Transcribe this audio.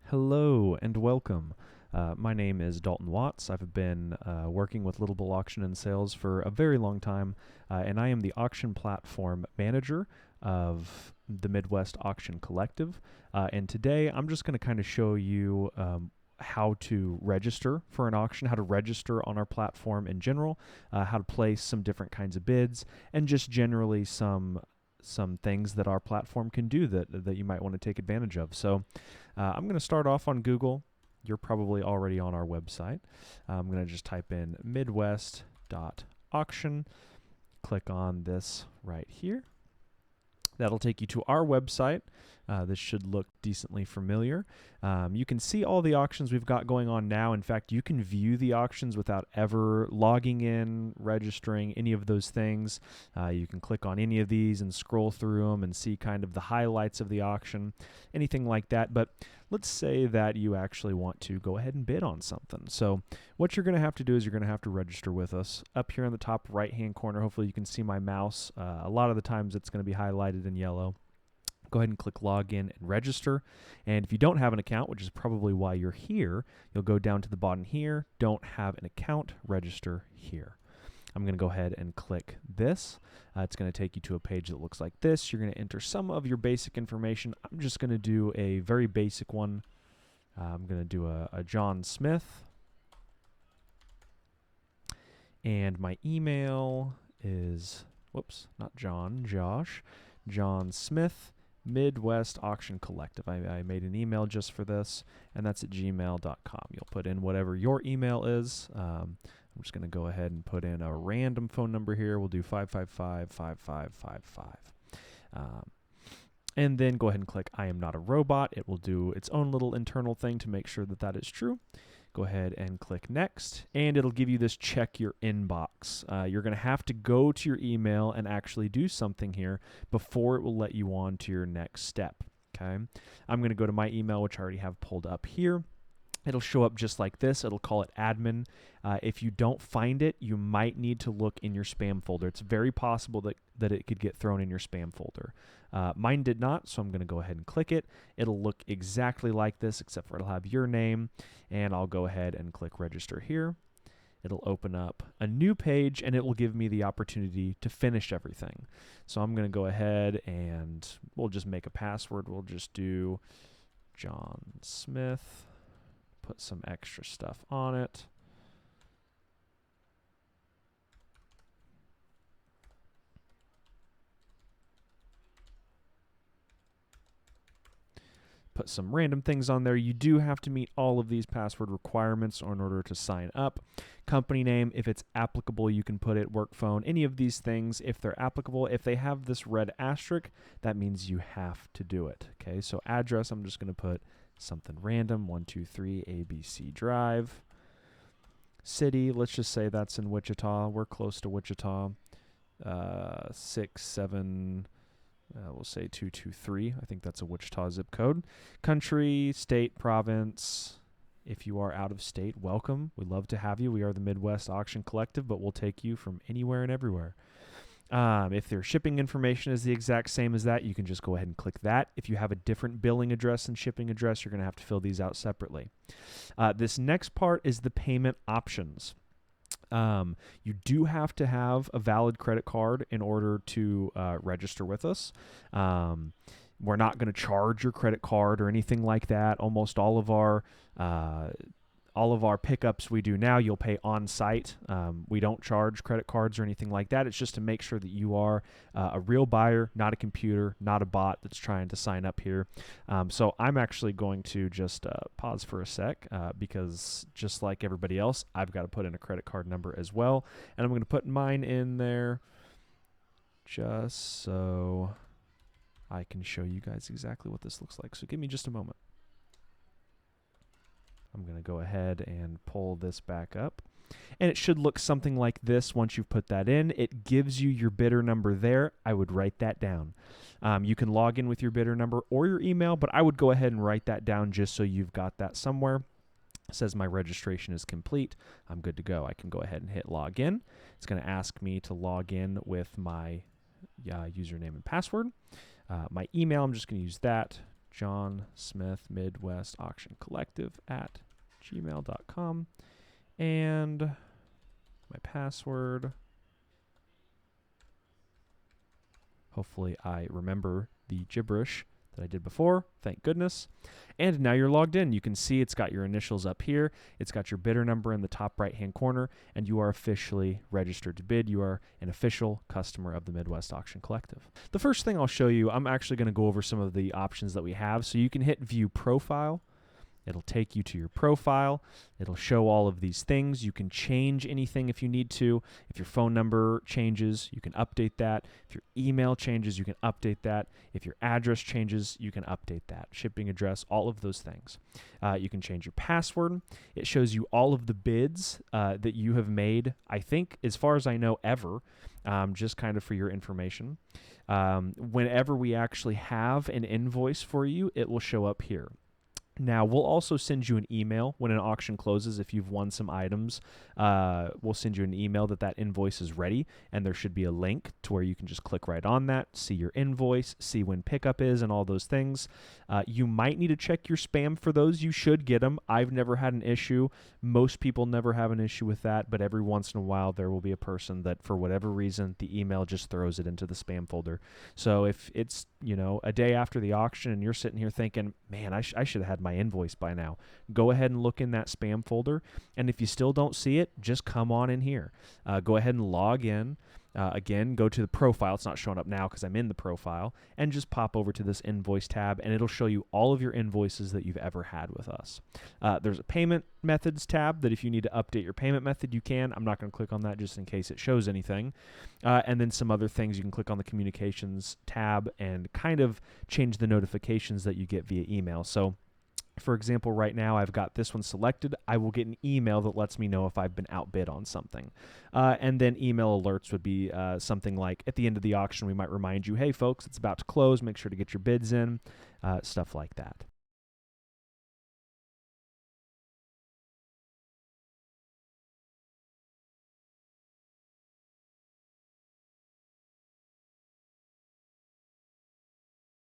Hello and welcome. My name is Dalton Watts. I've been working with Little Bull Auction and Sales for a very long time, and I am the auction platform manager of the Midwest Auction Collective. And today I'm just going to kind of show you how to register for an auction, how to register on our platform in general, how to place some different kinds of bids, and just generally some things that our platform can do that you might want to take advantage of. So I'm going to start off on Google. You're probably already on our website. I'm going to just type in midwest.auction, click on this right here. That'll take you to our website. This should look decently familiar. You can see all the auctions we've got going on now. In fact, you can view the auctions without ever logging in, registering, any of those things. You can click on any of these and scroll through them and see kind of the highlights of the auction, anything like that. But let's say that you actually want to go ahead and bid on something. So what you're going to have to do is you're going to have to register with us. Up here in the top right-hand corner, hopefully you can see my mouse. A lot of the times it's going to be highlighted in yellow. Go ahead and click login and register. And if you don't have an account, which is probably why you're here, you'll go down to the bottom here, don't have an account, register here. I'm going to go ahead and click this. It's going to take you to a page that looks like this. You're going to enter some of your basic information. I'm just going to do a very basic one. I'm going to do a John Smith. And my email is, whoops, not John, Josh. John Smith, Midwest Auction Collective. I made an email just for this, and that's at gmail.com. You'll put in whatever your email is. I'm just going to go ahead and put in a random phone number here. We'll do 555-5555. And then go ahead and click I am not a robot. It will do its own little internal thing to make sure that that is true. Go ahead and click next, and it'll give you this check your inbox. You're going to have to go to your email and actually do something here before it will let you on to your next step. Okay, I'm going to go to my email, which I already have pulled up here. It'll show up just like this. It'll call it admin. If you don't find it, you might need to look in your spam folder. It's very possible that it could get thrown in your spam folder. Mine did not, so I'm going to go ahead and click it. It'll look exactly like this, except for it'll have your name, and I'll go ahead and click register here. It'll open up a new page, and it will give me the opportunity to finish everything. So I'm going to go ahead, and we'll just make a password. We'll just do John Smith. Put some extra stuff on it. Put some random things on there. You do have to meet all of these password requirements in order to sign up. Company name, if it's applicable, you can put it. Work phone, any of these things, if they're applicable. If they have this red asterisk, that means you have to do it. Okay, so address, I'm just going to put something random, 123 ABC Drive. City, let's just say that's in Wichita. We're close to Wichita. 67, we'll say 223. I think that's a Wichita zip code. Country, state, province. If you are out of state, welcome. We'd love to have you. We are the Midwest Auction Collective, but we'll take you from anywhere and everywhere. If their shipping information is the exact same as that, you can just go ahead and click that. If you have a different billing address and shipping address, you're going to have to fill these out separately. This next part is the payment options. You do have to have a valid credit card in order to register with us. We're not going to charge your credit card or anything like that. Almost all of our pickups we do now, you'll pay on site. We don't charge credit cards or anything like that. It's just to make sure that you are a real buyer, not a computer, not a bot that's trying to sign up here. So I'm actually going to just pause for a sec because just like everybody else, I've got to put in a credit card number as well. And I'm going to put mine in there just so I can show you guys exactly what this looks like. So give me just a moment. I'm going to go ahead and pull this back up. And it should look something like this once you've put that in. It gives you your bidder number there. I would write that down. You can log in with your bidder number or your email, but I would go ahead and write that down just so you've got that somewhere. It says my registration is complete. I'm good to go. I can go ahead and hit log in. It's going to ask me to log in with my username and password. My email, I'm just going to use that. John Smith Midwest Auction Collective at gmail.com. And my password. Hopefully I remember the gibberish that I did before. Thank goodness. And now you're logged in. You can see it's got your initials up here. It's got your bidder number in the top right-hand corner, and you are officially registered to bid. You are an official customer of the Midwest Auction Collective. The first thing I'll show you, I'm actually going to go over some of the options that we have. So you can hit View Profile. It'll take you to your profile. It'll show all of these things. You can change anything if you need to. If your phone number changes, you can update that. If your email changes, you can update that. If your address changes, you can update that. Shipping address, all of those things. You can change your password. It shows you all of the bids that you have made, I think, as far as I know, ever, just kind of for your information. Whenever we actually have an invoice for you, it will show up here. Now, we'll also send you an email when an auction closes. If you've won some items, we'll send you an email that invoice is ready, and there should be a link to where you can just click right on that, see your invoice, see when pickup is, and all those things. You might need to check your spam for those. You should get them. I've never had an issue. Most people never have an issue with that, but every once in a while there will be a person that, for whatever reason, the email just throws it into the spam folder. So if it's, a day after the auction and you're sitting here thinking, man, I should have had my invoice by now, go ahead and look in that spam folder. And if you still don't see it, just come on in here. Go ahead and log in. Again, go to the profile. It's not showing up now because I'm in the profile. And just pop over to this invoice tab, and it'll show you all of your invoices that you've ever had with us. There's a payment methods tab that if you need to update your payment method, you can. I'm not going to click on that just in case it shows anything. And then some other things, you can click on the communications tab and kind of change the notifications that you get via email. So, for example, right now I've got this one selected. I will get an email that lets me know if I've been outbid on something. And then email alerts would be something like at the end of the auction, we might remind you, hey, folks, it's about to close. Make sure to get your bids in, stuff like that.